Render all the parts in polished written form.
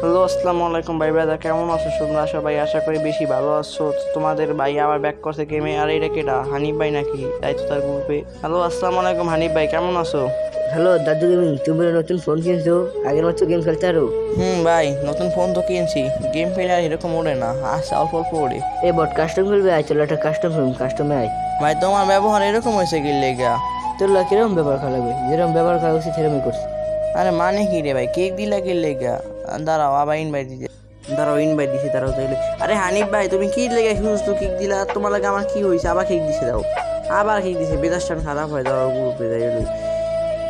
Hello, আসসালামু আলাইকুম ভাই ব্রাদার, কেমন আছো তোমরা সবাই? আশা করি বেশি ভালো আছো। তোমাদের ভাই আবার ব্যাক করছে গেমে। আর এটা কেটা, হানিফ ভাই নাকি? তাই তো তার গ্রুপে। হ্যালো, আসসালামু আলাইকুম হানিফ ভাই, কেমন আছো? হ্যালো দাদু গেমিং, তুমি নতুন ফোন কিনছো? আগের মতো গেম খেলতে আরো? ভাই, নতুন ফোন তো কিনছি। গেম পেলে আর এরকম ওড়ে না, আচ্ছা অল্প অল্প ওড়ে। এই বট কাস্টম খেলবে? আয় চলো একটা কাস্টম খেলুন, কাস্টমে আয়। ভাই, তোমার ব্যবহার এরকম হয়েছে কি লেগা? তোর কিরকম ব্যবহার করা লাগবে? যেরকম ব্যবহার করা উচিত সেরকমই করছি। আরে মানে কি রে ভাই, কেক দিলা কি লেগা? দাঁড়াও আবার ইনভাইট দিতে। দাঁড়াও ইনভাইট দিছি, দাঁড়াও তাইলে। আরে হানিফ ভাই, তুমি কি লেগে শুধু কেক দিলা? তোমার লাগে আমার কি হয়েছে? আবার কেক দিছে দাও। আবার কেক দিছে, বেজারটা খারাপ হয়। দাঁড়াও গ্রুপে যাই।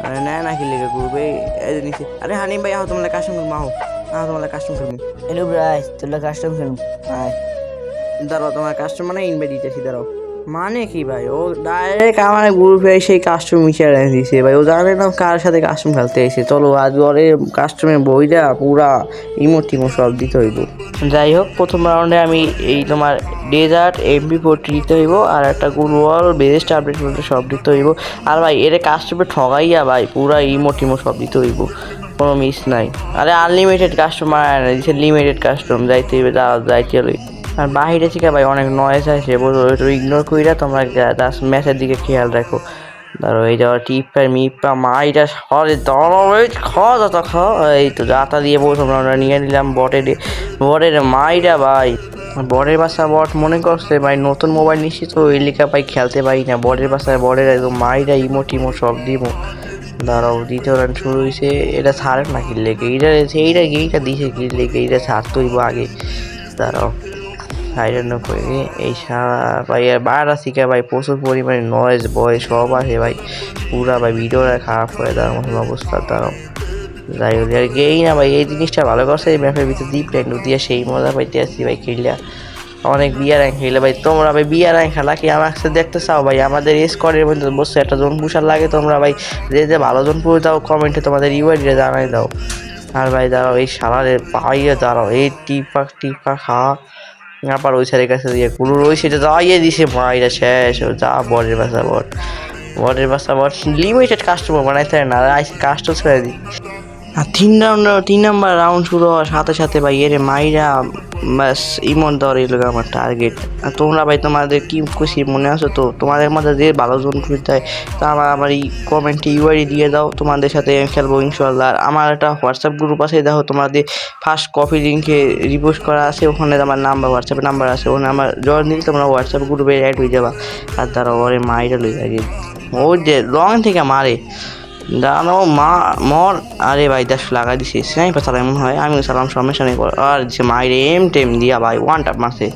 আরে নেয় নাকি লেগে গ্রুপে এই যে নিচে। আরে হানিম ভাই, আহ তোমার কাস্টম করবো, তোমার কাস্টম করবো। এলো ব্রো, আয় তোর কাস্টম খেলুন, আয়। দাঁড়াও, তোমার কাস্টম মানে ইনভাইট দিতেছি, দাঁড়াও। মানে কি ভাই, ও ডাইরেক্ট আমার গ্রুপে সেই কাস্টম মিশিয়ে রেখে দিছে ভাই। ও জানে না কার সাথে কাস্টম খেলতে এসে। চলো আজ ওরে কাস্টমের বইটা পুরা ইমো টিমো সব দিতে হইব। যাই হোক, প্রথম রাউন্ডে আমি এই তোমার ডেজার্ট MP40 দিতে হইব, আর একটা গুলওয়াল বেস্ট আপডেট করতে সব দিতে হইব। আর ভাই এর কাস্টমে ঠগাইয়া ভাই পুরা ইমো টিমো সব দিতে হইব, কোনো মিস নাই। আরে আনলিমিটেড কাস্টমার দিচ্ছে, লিমিটেড কাস্টম যাইতে হইবে, যাইতে হলে। আর বাহিরে থেকে ভাই অনেক নয়েজ আসে, বুঝো, একটু ইগনোর কইরা তোমরা জাস্ট ম্যাচের দিকে খেয়াল রাখো। ধরো এই যাওয়ার টিপা মিপা মাইটা সরে ধরো, খাওয়া যাতা খাওয়া, এই তো যাতা দিয়ে বলছো আমরা নিয়ে নিলাম বটের মাইটা ভাই। বটের বাসা বট মনে করছে ভাই নতুন মোবাইল নিচ্ছি তো এই লেখা ভাই খেলতে পারি না। বটের বাসায় বটের একদম মাইটা ইমো টিমো সব দিব। দাঁড়াও, দ্বিতীয় রান শুরু হয়েছে। এটা ছাড়ে না কি লেগে, এইটা দিছে কি লেগে, এটা ছাড়তে হইব আগে। দাঁড়াও, সাইলেন্ট করে এই সারা ভাই বাইরে শিখে ভাই প্রচুর পরিমাণে নয়েজ বয় সব আসে ভাই। পুরা ভাই ভিডিওটা খারাপ হয়ে দেওয়ার মতন অবস্থা। দাঁড়াও, যাই হোক আর গেই না ভাই, এই জিনিসটা ভালো করছে। এই ম্যাপের ভিতরে ডিপ র্যাঙ্ক দিয়ে সেই মজা পাইতে আসছি ভাই খেললে। অনেক বিয়ার র্যাঙ্ক খেলে ভাই। তোমরা ভাই বিয়ার র্যাঙ্ক খেলা কি আমার কাছে দেখতে চাও ভাই? আমাদের স্কোয়াডের মধ্যে বসে একটা জোন পুষার লাগে। তোমরা ভাই যে ভালো জোন পুষে দাও, কমেন্টে তোমাদের ইউআইডিটা জানাই দাও। আর ভাই দাঁড়াও, এই সালারে পাইয়ে দাঁড়াও, এই টিপা খাওয়া। আবার ওই সাইডের কাছে দিয়ে কুলুর ওই সাইডে দাঁড়িয়ে দিছে মাইরা শেষ। যা বটের বাসা বট লিমিটেড কাস্টমার বানাইতে না, আইসি কাস্টম ছেড়ে দিই। আর 3 নাম্বার রাউন্ড শুরু হওয়ার সাথে সাথে ভাই এর মাইরা বাস ইমন দেওয়ার এলো আমার টার্গেট। আর তোমরা ভাই তোমাদের কি খুশি মনে আছো তো? তোমাদের মধ্যে যে ভালো জন খুঁজতে হয় তা আমার এই কমেন্টে ইউআইডি দিয়ে দাও, তোমাদের সাথে খেলবো ইনশাল্লাহ। আর আমার একটা হোয়াটসঅ্যাপ গ্রুপ আছে, দেখো তোমাদের ফার্স্ট কপি লিঙ্কে রিপোস্ট করা আছে, ওখানে আমার নাম্বার হোয়াটসঅ্যাপের নাম্বার আছে, ওখানে আমার জয়েন দিলে তোমরা হোয়াটসঅ্যাপ গ্রুপে অ্যাড হয়ে যাবা। আর তারা ওরে মাইরা লই আগে, ও যে লং থেকে মারে দাঁড়ানো মর। আরে ভাই দাস লাগাই দিছি, স্নাইপার চালা এমন হয়। আমি সালাম সমস্যা নেই। আর যে মাইরে এম টেম দিয়া ভাই ওয়ান টাপ মারছে।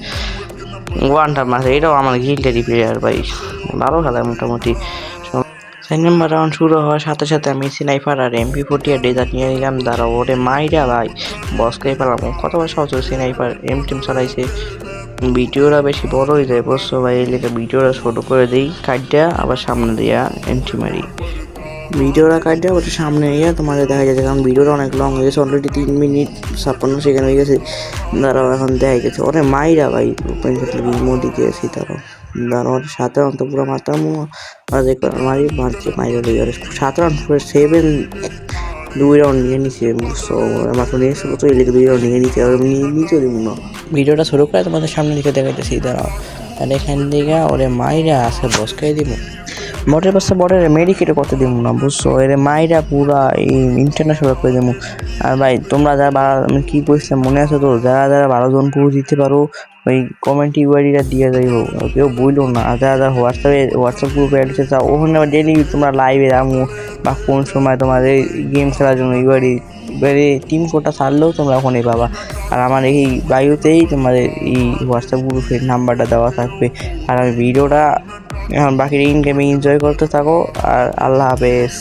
এটাও আমার গিল্ডেরই প্লেয়ার ভাই, ভালো খেলায় মোটামুটি। 4 নাম্বার রাউন্ড শুরু হওয়ার সাথে সাথে আমি স্নাইপার আর MP40 আর ডেজার্ট নিয়ে নিলাম। দাঁড়াও, ওরে মাইরা ভাই বসকে পেলাম। কতবার সহজ স্নাইপার এম টেম চালাইছে। ভিডিওটা বেশি বড় হয়ে যায় বুঝছো ভাই, এই লেগে ভিডিওটা ছোট করে দিই, কাটটা আবার সামনে দিয়া এন্ট্রি মারি। ভিডিওটা কাটে ওটা সামনে গিয়ে তোমাদের দেখা যাচ্ছে, কারণ ভিডিওটা অনেক লং হয়ে গেছে, অলরেডি 3 মিনিট 56 সেকেন্ড হয়ে গেছে। দাঁড়াও, এখন দেখা গেছে ওরে মাইরা ভাই ইমো দিতে আছি। দাঁড়াও সাধারণত পুরো মাথা মারি মারছে মাইরা লই। আর 7 রাউন্ড 2 রাউন্ড নিয়ে নিছে বুঝছো, মাত্র নিয়ে এসে তো এদিকে 2 রাউন্ড নিয়ে নিতে, আর আমি নিতেও দিব না। ভিডিওটা শুরু করে তোমাদের সামনে দিকে দেখাইতেছি। দাঁড়াও, আর এখান থেকে ওরে মাইরা আছে বসকাই দিব। বটের পাশে বটের মেডিকেটে করতে দিব না বুঝছো, এর মাইরা পুরা এই ইন্টারন্যাশনাল করে দেবো। আর ভাই তোমরা যারা আমি কি বলছিলাম মনে আছে তো? যারা যারা 12 জন পুরো দিতে পারো ওই কমেন্ট ইউআইডিটা দিয়ে যাইব, কেউ বইলো না। আর যারা যারা হোয়াটসঅ্যাপ গ্রুপে অ্যাড হচ্ছে ওখানে ডেলি তোমরা লাইভে রামু বা কোন সময় তোমাদের গেম খেলার জন্য ইউআইডি টিম কোডটা ছাড়লেও তোমরা ওখানেই পাবা। আর আমার এই বায়ুতেই তোমাদের এই হোয়াটসঅ্যাপ গ্রুপের নাম্বারটা দেওয়া থাকবে। আর আমি ভিডিওটা এখন বাকি ইন গেমে এনজয় করতে থাকো। আর আল্লাহ হাফেজ।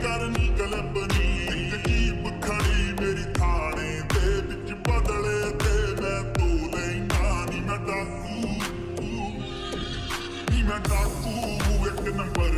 Got a nigga left, but he ain't the key, but ਨੀ ਮੈਂ ਡਾਕੂ ਇੱਕ ਨੰਬਰ